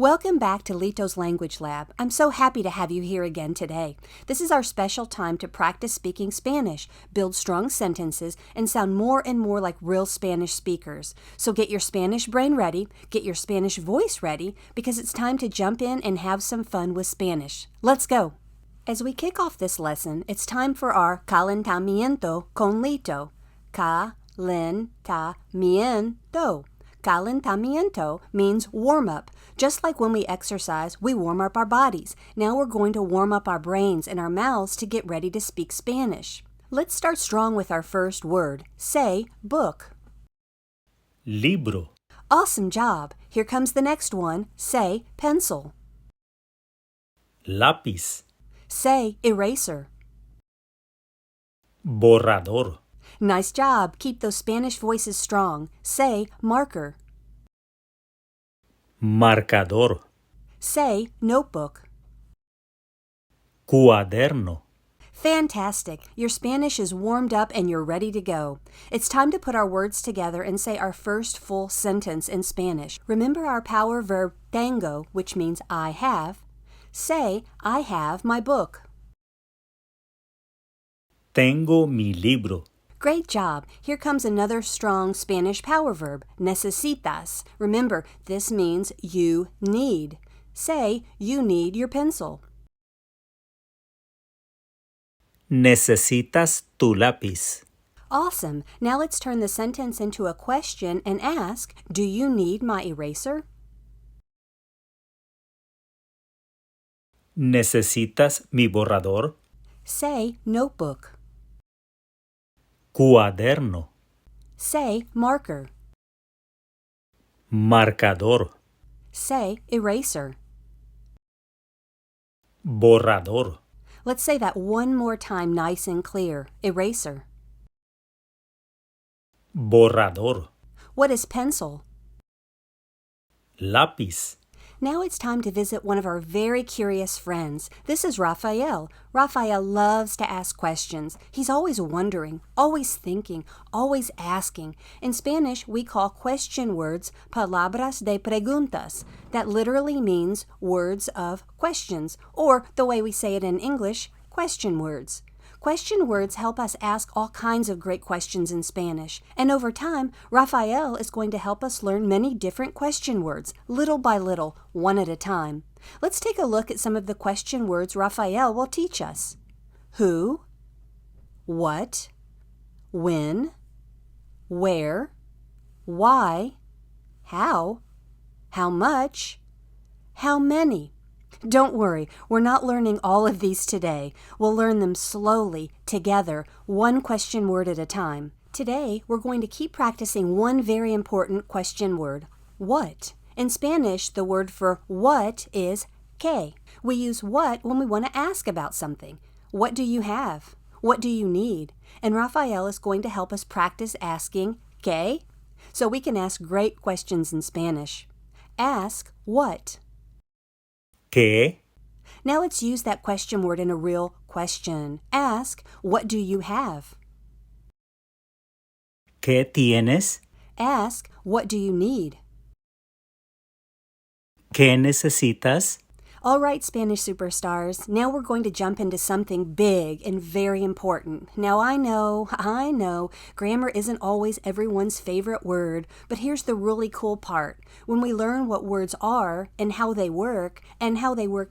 Welcome back to Lito's Language Lab. I'm so happy to have you here again today. This is our special time to practice speaking Spanish, build strong sentences, and sound more and more like real Spanish speakers. So get your Spanish brain ready, get your Spanish voice ready, because it's time to jump in and have some fun with Spanish. Let's go! As we kick off this lesson, it's time for our calentamiento con Lito. Calentamiento. Calentamiento means warm up. Just like when we exercise, we warm up our bodies. Now we're going to warm up our brains and our mouths to get ready to speak Spanish. Let's start strong with our first word. Say book. Libro. Awesome job. Here comes the next one. Say pencil. Lápiz. Say eraser. Borrador. Nice job. Keep those Spanish voices strong. Say marker. Marcador. Say notebook. Cuaderno. Fantastic. Your Spanish is warmed up and you're ready to go. It's time to put our words together and say our first full sentence in Spanish. Remember our power verb tengo, which means I have. Say, I have my book. Tengo mi libro. Great job. Here comes another strong Spanish power verb, necesitas. Remember, this means you need. Say, you need your pencil. Necesitas tu lápiz. Awesome. Now let's turn the sentence into a question and ask, do you need my eraser? ¿Necesitas mi borrador? Say, notebook. Cuaderno. Say, marker. Marcador. Say, eraser. Borrador. Let's say that one more time nice and clear. Eraser. Borrador. What is pencil? Lápiz. Now it's time to visit one of our very curious friends. This is Rafael. Rafael loves to ask questions. He's always wondering, always thinking, always asking. In Spanish, we call question words palabras de preguntas. That literally means words of questions, or the way we say it in English, question words. Question words help us ask all kinds of great questions in Spanish. And over time, Rafael is going to help us learn many different question words, little by little, one at a time. Let's take a look at some of the question words Rafael will teach us. Who, what, when, where, why, how much, how many. Don't worry, we're not learning all of these today. We'll learn them slowly, together, one question word at a time. Today, we're going to keep practicing one very important question word, what. In Spanish, the word for what is ¿qué? We use what when we want to ask about something. What do you have? What do you need? And Rafael is going to help us practice asking ¿qué? So we can ask great questions in Spanish. Ask what? ¿Qué? Now let's use that question word in a real question. Ask, what do you have? ¿Qué tienes? Ask, what do you need? ¿Qué necesitas? All right, Spanish superstars, now we're going to jump into something big and very important. Now I know, grammar isn't always everyone's favorite word, but here's the really cool part. When we learn what words are and how they work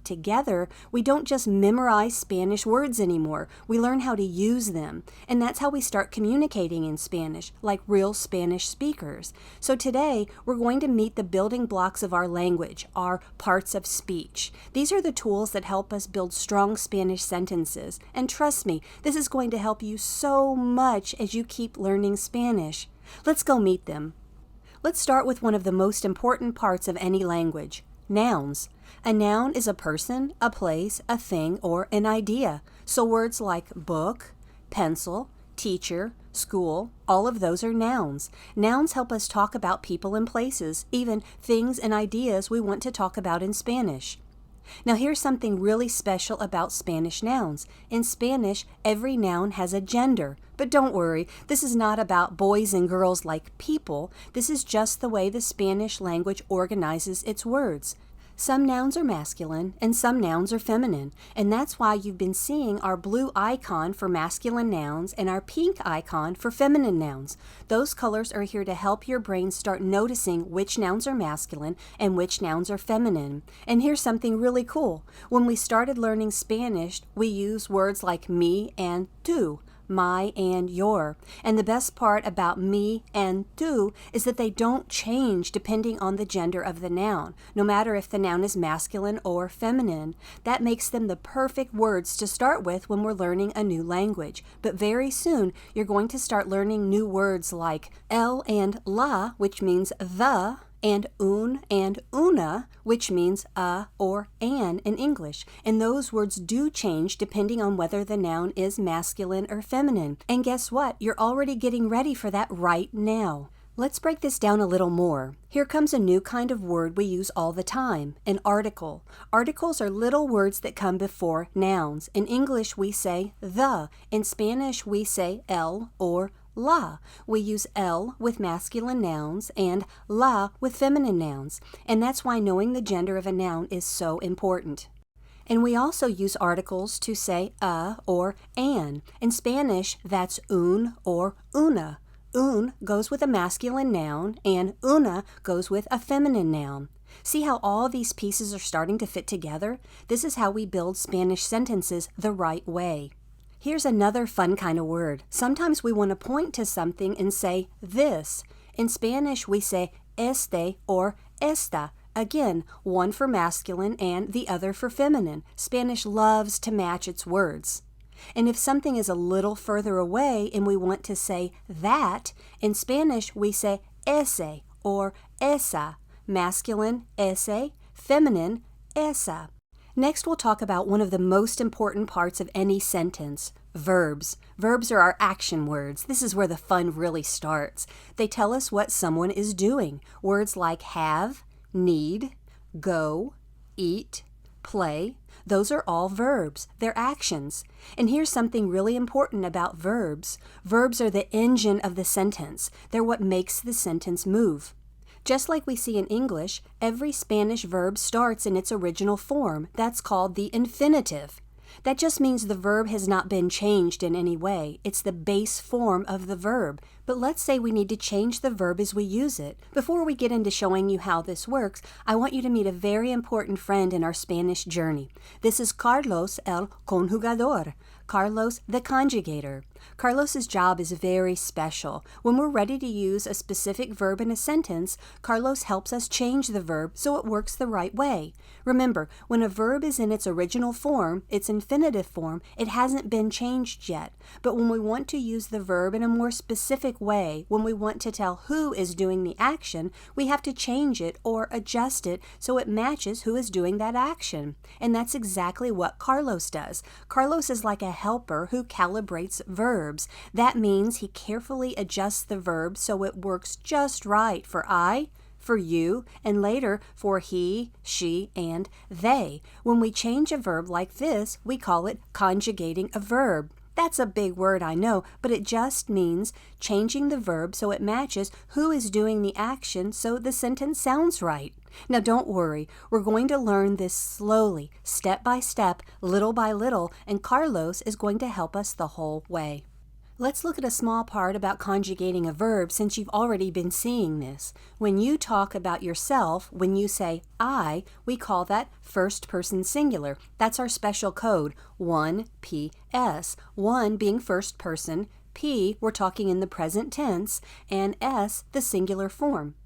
together, we don't just memorize Spanish words anymore. We learn how to use them. And that's how we start communicating in Spanish, like real Spanish speakers. So today, we're going to meet the building blocks of our language, our parts of speech. These are the tools that help us build strong Spanish sentences. And trust me, this is going to help you so much as you keep learning Spanish. Let's go meet them. Let's start with one of the most important parts of any language, nouns. A noun is a person, a place, a thing, or an idea. So words like book, pencil, teacher, school, all of those are nouns. Nouns help us talk about people and places, even things and ideas we want to talk about in Spanish. Now here's something really special about Spanish nouns. In Spanish, every noun has a gender. But don't worry, this is not about boys and girls like people. This is just the way the Spanish language organizes its words. Some nouns are masculine and some nouns are feminine, and that's why you've been seeing our blue icon for masculine nouns and our pink icon for feminine nouns. Those colors are here to help your brain start noticing which nouns are masculine and which nouns are feminine. And here's something really cool. When we started learning Spanish, we use words like me and tú, my and your. And the best part about me and tú is that they don't change depending on the gender of the noun, no matter if the noun is masculine or feminine. That makes them the perfect words to start with when we're learning a new language. But very soon, you're going to start learning new words like el and la, which means the, and un and una, which means a or an in English. And those words do change depending on whether the noun is masculine or feminine. And guess what? You're already getting ready for that right now. Let's break this down a little more. Here comes a new kind of word we use all the time, an article. Articles are little words that come before nouns. In English, we say the. In Spanish, we say el or la. We use el with masculine nouns and la with feminine nouns, and that's why knowing the gender of a noun is so important. And we also use articles to say a or an. In Spanish, that's un or una. Un goes with a masculine noun and una goes with a feminine noun. See how all these pieces are starting to fit together? This is how we build Spanish sentences the right way. Here's another fun kind of word. Sometimes we want to point to something and say this. In Spanish, we say este or esta. Again, one for masculine and the other for feminine. Spanish loves to match its words. And if something is a little further away and we want to say that, in Spanish, we say ese or esa. Masculine, ese. Feminine, esa. Next, we'll talk about one of the most important parts of any sentence, verbs. Verbs are our action words. This is where the fun really starts. They tell us what someone is doing. Words like have, need, go, eat, play, those are all verbs. They're actions. And here's something really important about verbs. Verbs are the engine of the sentence. They're what makes the sentence move. Just like we see in English, every Spanish verb starts in its original form. That's called the infinitive. That just means the verb has not been changed in any way. It's the base form of the verb. But let's say we need to change the verb as we use it. Before we get into showing you how this works, I want you to meet a very important friend in our Spanish journey. This is Carlos el Conjugador. Carlos the conjugator. Carlos's job is very special. When we're ready to use a specific verb in a sentence, Carlos helps us change the verb so it works the right way. Remember, when a verb is in its original form, its infinitive form, it hasn't been changed yet. But when we want to use the verb in a more specific way, when we want to tell who is doing the action, we have to change it or adjust it so it matches who is doing that action. And that's exactly what Carlos does. Carlos is like a helper who calibrates verbs. That means he carefully adjusts the verb so it works just right for I, for you, and later for he, she, and they. When we change a verb like this, we call it conjugating a verb. That's a big word, I know, but it just means changing the verb so it matches who is doing the action so the sentence sounds right. Now don't worry, we're going to learn this slowly, step by step, little by little, and Carlos is going to help us the whole way. Let's look at a small part about conjugating a verb since you've already been seeing this. When you talk about yourself, when you say I, we call that first person singular. That's our special code, 1PS. 1 being first person, P we're talking in the present tense, and S the singular form.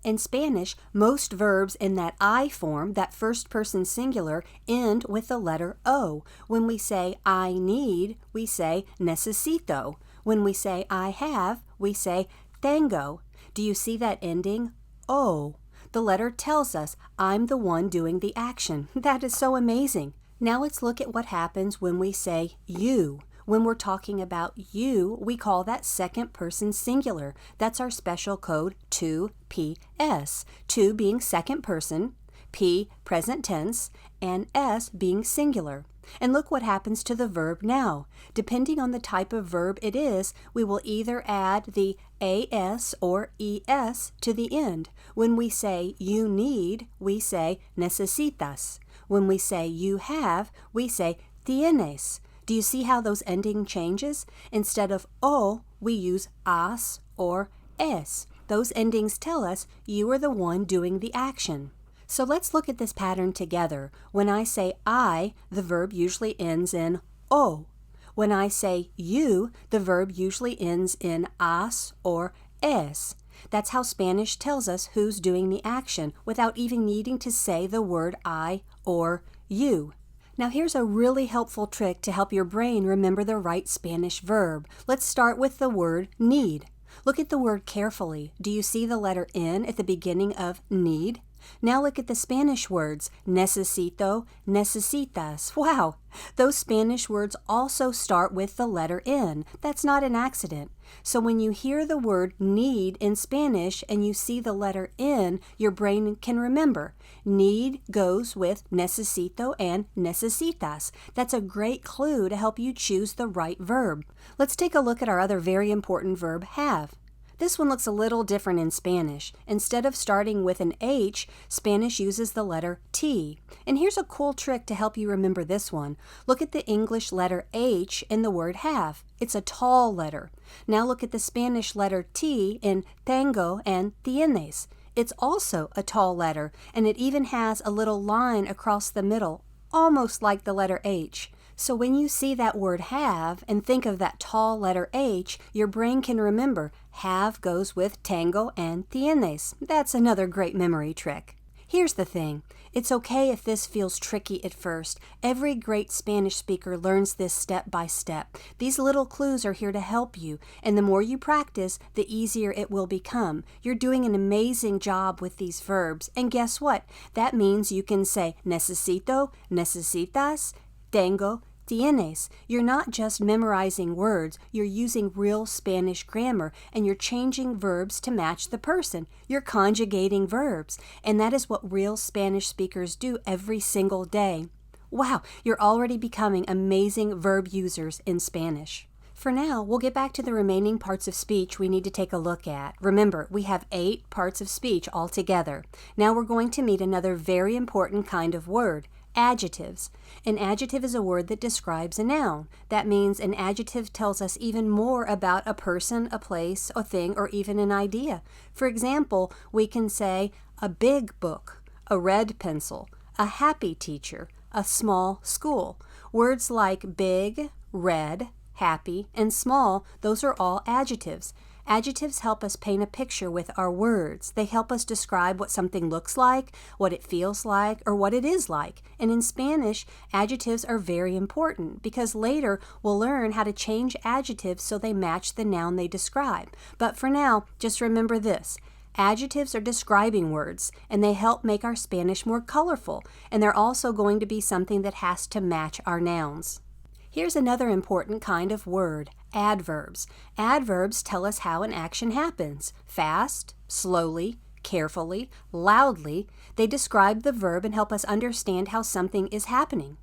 In Spanish, most verbs in that I form, that first person singular, end with the letter O. When we say I need, we say necesito. When we say I have, we say tengo. Do you see that ending? O. The letter tells us I'm the one doing the action. That is so amazing. Now let's look at what happens when we say you. When we're talking about you, we call that second person singular. That's our special code 2PS. 2 being second person, P, present tense, and S being singular. And look what happens to the verb now. Depending on the type of verb it is, we will either add the AS or ES to the end. When we say you need, we say necesitas. When we say you have, we say tienes. Do you see how those ending changes? Instead of O, we use as or es. Those endings tell us you are the one doing the action. So let's look at this pattern together. When I say I, the verb usually ends in O. When I say you, the verb usually ends in as or es. That's how Spanish tells us who's doing the action without even needing to say the word I or you. Now here's a really helpful trick to help your brain remember the right Spanish verb. Let's start with the word need. Look at the word carefully. Do you see the letter N at the beginning of need? Now look at the Spanish words, necesito, necesitas. Wow! Those Spanish words also start with the letter N. That's not an accident. So when you hear the word need in Spanish and you see the letter N, your brain can remember. Need goes with necesito and necesitas. That's a great clue to help you choose the right verb. Let's take a look at our other very important verb, have. This one looks a little different in Spanish. Instead of starting with an H, Spanish uses the letter T. And here's a cool trick to help you remember this one. Look at the English letter H in the word have. It's a tall letter. Now look at the Spanish letter T in tengo and tienes. It's also a tall letter, and it even has a little line across the middle, almost like the letter H. So when you see that word have and think of that tall letter H, your brain can remember have goes with tengo and tienes. That's another great memory trick. Here's the thing. It's okay if this feels tricky at first. Every great Spanish speaker learns this step by step. These little clues are here to help you, and the more you practice, the easier it will become. You're doing an amazing job with these verbs, and guess what? That means you can say necesito, necesitas, tengo, tienes. You're not just memorizing words, you're using real Spanish grammar, and you're changing verbs to match the person. You're conjugating verbs, and that is what real Spanish speakers do every single day. Wow, you're already becoming amazing verb users in Spanish. For now, we'll get back to the remaining parts of speech we need to take a look at. Remember, we have 8 parts of speech altogether. Now we're going to meet another very important kind of word, adjectives. An adjective is a word that describes a noun. That means an adjective tells us even more about a person, a place, a thing, or even an idea. For example, we can say a big book, a red pencil, a happy teacher, a small school. Words like big, red, happy, and small, those are all adjectives. Adjectives help us paint a picture with our words. They help us describe what something looks like, what it feels like, or what it is like. And in Spanish, adjectives are very important because later we'll learn how to change adjectives so they match the noun they describe. But for now, just remember this. Adjectives are describing words, and they help make our Spanish more colorful, and they're also going to be something that has to match our nouns. Here's another important kind of word, adverbs. Adverbs tell us how an action happens. Fast, slowly, carefully, loudly. They describe the verb and help us understand how something is happening.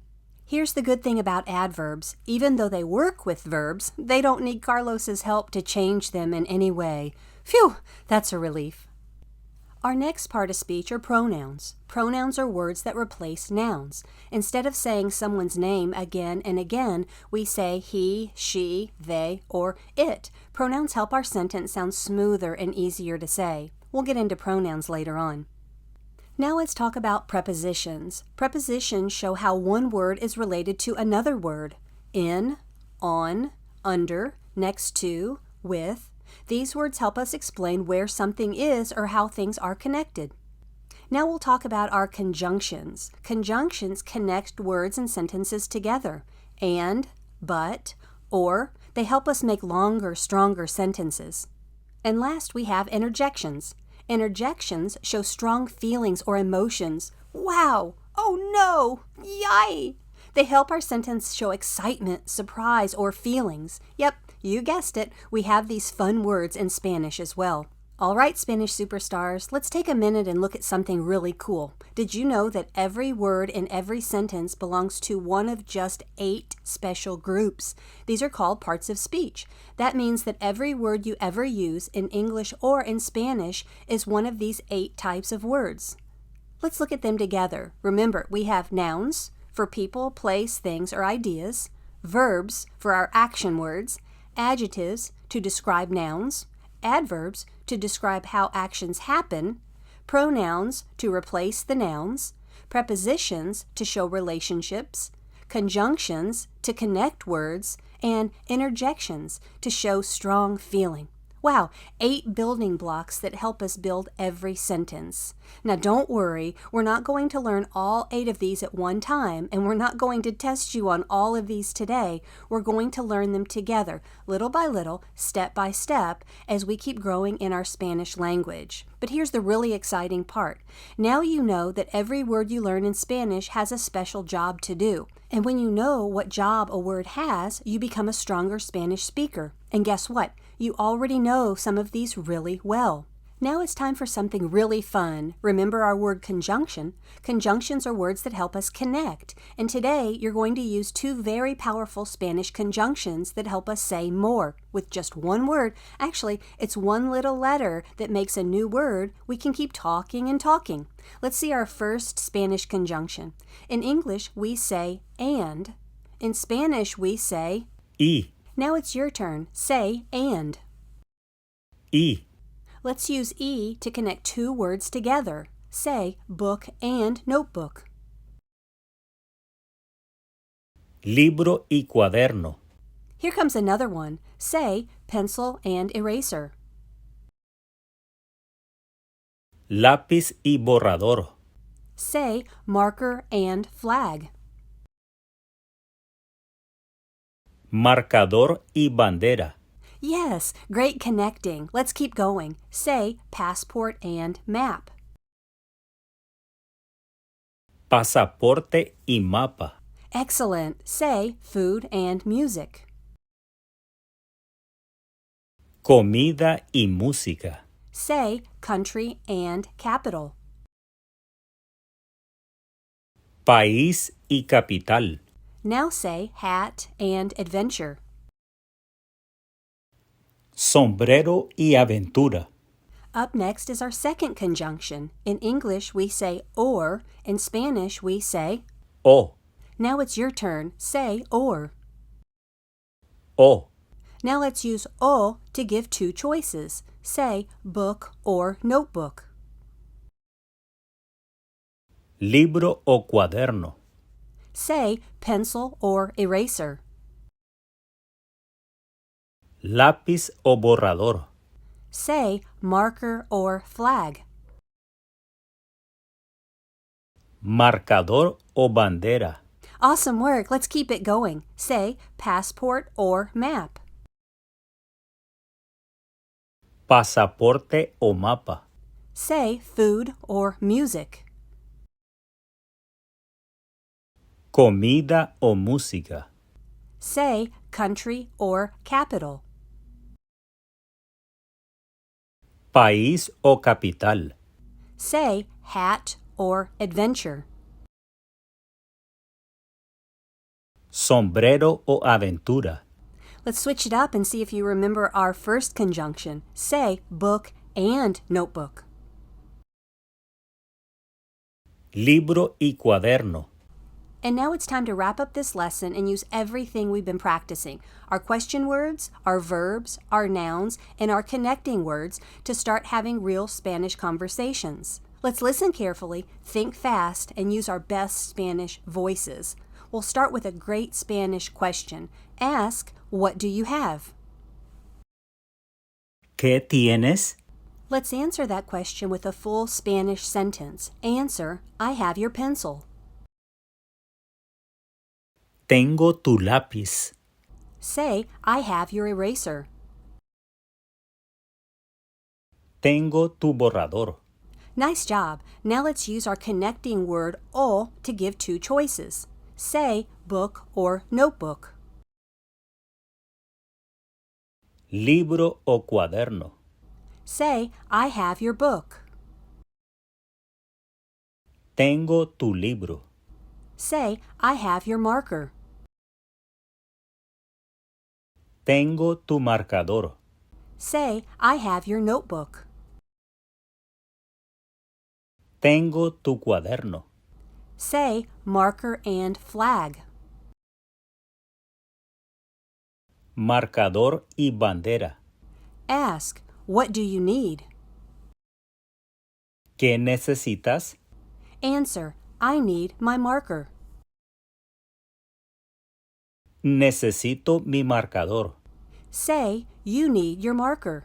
Here's the good thing about adverbs. Even though they work with verbs, they don't need Carlos's help to change them in any way. Phew, that's a relief. Our next part of speech are pronouns. Pronouns are words that replace nouns. Instead of saying someone's name again and again, we say he, she, they, or it. Pronouns help our sentence sound smoother and easier to say. We'll get into pronouns later on. Now let's talk about prepositions. Prepositions show how one word is related to another word. In, on, under, next to, with. These words help us explain where something is or how things are connected. Now we'll talk about our conjunctions. Conjunctions connect words and sentences together. And, but, or, they help us make longer, stronger sentences. And last we have interjections. Interjections show strong feelings or emotions. Wow! Oh no! Yay! They help our sentence show excitement, surprise, or feelings. Yep, you guessed it, we have these fun words in Spanish as well. All right, Spanish superstars, let's take a minute and look at something really cool. Did you know that every word in every sentence belongs to one of just 8 special groups? These are called parts of speech. That means that every word you ever use in English or in Spanish is one of these 8 types of words. Let's look at them together. Remember, we have nouns for people, place, things, or ideas, verbs for our action words, adjectives to describe nouns, adverbs to describe how actions happen, pronouns to replace the nouns, prepositions to show relationships, conjunctions to connect words, and interjections to show strong feeling. Wow, 8 building blocks that help us build every sentence. Now don't worry, we're not going to learn all 8 of these at one time, and we're not going to test you on all of these today. We're going to learn them together, little by little, step by step, as we keep growing in our Spanish language. But here's the really exciting part. Now you know that every word you learn in Spanish has a special job to do. And when you know what job a word has, you become a stronger Spanish speaker. And guess what? You already know some of these really well. Now it's time for something really fun. Remember our word conjunction? Conjunctions are words that help us connect. And today you're going to use 2 very powerful Spanish conjunctions that help us say more. With just one word, actually, it's one little letter that makes a new word. We can keep talking and talking. Let's see our first Spanish conjunction. In English, we say and. In Spanish, we say Y. Now it's your turn. Say and. Y. Let's use E to connect 2 words together. Say book and notebook. Libro y cuaderno. Here comes another one. Say pencil and eraser. Lápiz y borrador. Say marker and flag. Marcador y bandera. Yes, great connecting. Let's keep going. Say passport and map. Pasaporte y mapa. Excellent. Say food and music. Comida y música. Say country and capital. País y capital. Now say hat and adventure. Sombrero y aventura. Up next is our second conjunction. In English, we say or. In Spanish, we say O. Now it's your turn. Say or. O. Now let's use o to give 2 choices. Say book or notebook. Libro o cuaderno. Say pencil or eraser. Lápiz o borrador. Say marker or flag. Marcador o bandera. Awesome work. Let's keep it going. Say passport or map. Pasaporte o mapa. Say food or music. Comida o música. Say country or capital. País o capital. Say hat or adventure. Sombrero o aventura. Let's switch it up and see if you remember our first conjunction. Say book and notebook. Libro y cuaderno. And now it's time to wrap up this lesson and use everything we've been practicing. Our question words, our verbs, our nouns, and our connecting words to start having real Spanish conversations. Let's listen carefully, think fast, and use our best Spanish voices. We'll start with a great Spanish question. Ask, what do you have? ¿Qué tienes? Let's answer that question with a full Spanish sentence. Answer, I have your pencil. Tengo tu lápiz. Say, I have your eraser. Tengo tu borrador. Nice job. Now let's use our connecting word o to give 2 choices. Say book or notebook. Libro o cuaderno. Say, I have your book. Tengo tu libro. Say, I have your marker. Tengo tu marcador. Say, I have your notebook. Tengo tu cuaderno. Say, marker and flag. Marcador y bandera. Ask, what do you need? ¿Qué necesitas? Answer, I need my marker. Necesito mi marcador. Say, you need your marker.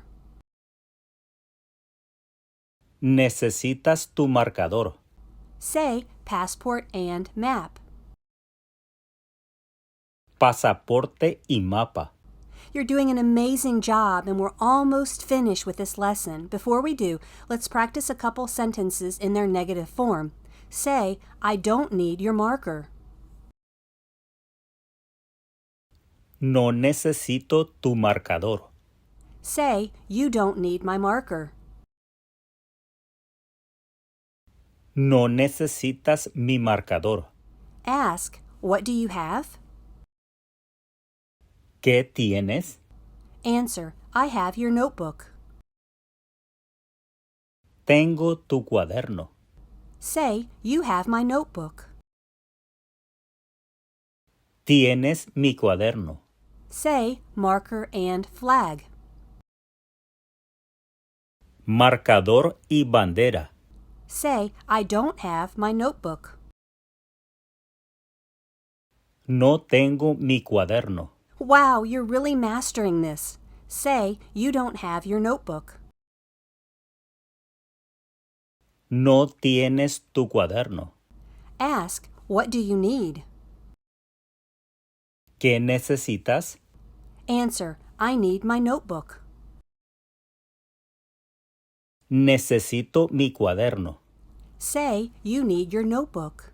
Necesitas tu marcador. Say, passport and map. Pasaporte y mapa. You're doing an amazing job, and we're almost finished with this lesson. Before we do, let's practice a couple sentences in their negative form. Say, I don't need your marker. No necesito tu marcador. Say, you don't need my marker. No necesitas mi marcador. Ask, what do you have? ¿Qué tienes? Answer, I have your notebook. Tengo tu cuaderno. Say, you have my notebook. Tienes mi cuaderno. Say, marker and flag. Marcador y bandera. Say, I don't have my notebook. No tengo mi cuaderno. Wow, you're really mastering this. Say, you don't have your notebook. No tienes tu cuaderno. Ask, what do you need? ¿Qué necesitas? Answer, I need my notebook. Necesito mi cuaderno. Say, you need your notebook.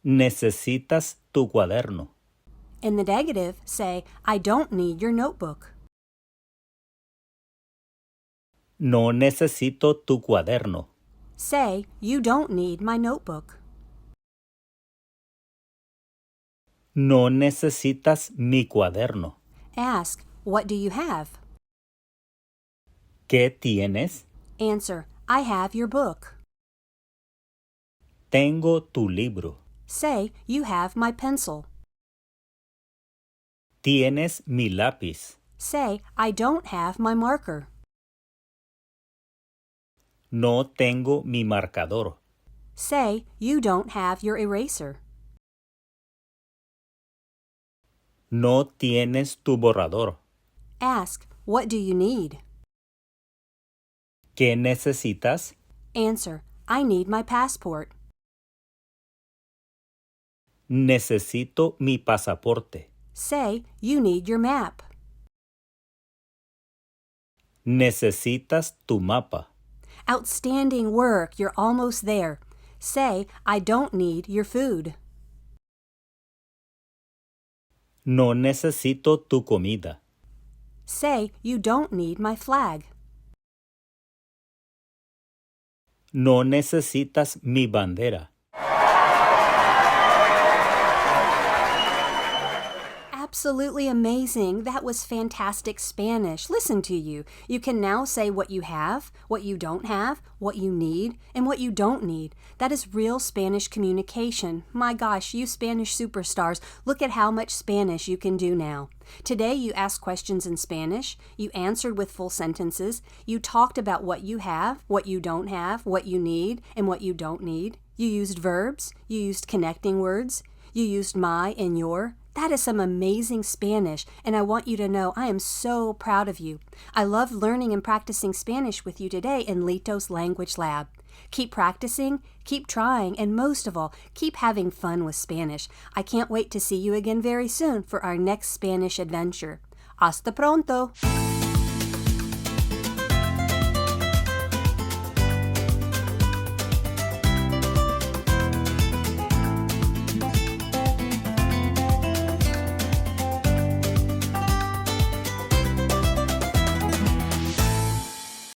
Necesitas tu cuaderno. In the negative, say, I don't need your notebook. No necesito tu cuaderno. Say, you don't need my notebook. No necesitas mi cuaderno. Ask, what do you have? ¿Qué tienes? Answer, I have your book. Tengo tu libro. Say, you have my pencil. Tienes mi lápiz. Say, I don't have my marker. No tengo mi marcador. Say, you don't have your eraser. No tienes tu borrador. Ask, what do you need? ¿Qué necesitas? Answer, I need my passport. Necesito mi pasaporte. Say, you need your map. Necesitas tu mapa. Outstanding work, you're almost there. Say, I don't need your food. No necesito tu comida. Say, you don't need my flag. No necesitas mi bandera. Absolutely amazing. That was fantastic Spanish. Listen to you. You can now say what you have, what you don't have, what you need, and what you don't need. That is real Spanish communication. My gosh, you Spanish superstars, look at how much Spanish you can do now. Today you asked questions in Spanish, you answered with full sentences, you talked about what you have, what you don't have, what you need, and what you don't need. You used verbs, you used connecting words, you used my and your. That is some amazing Spanish, and I want you to know I am so proud of you. I love learning and practicing Spanish with you today in Lito's Language Lab. Keep practicing, keep trying, and most of all, keep having fun with Spanish. I can't wait to see you again very soon for our next Spanish adventure. Hasta pronto!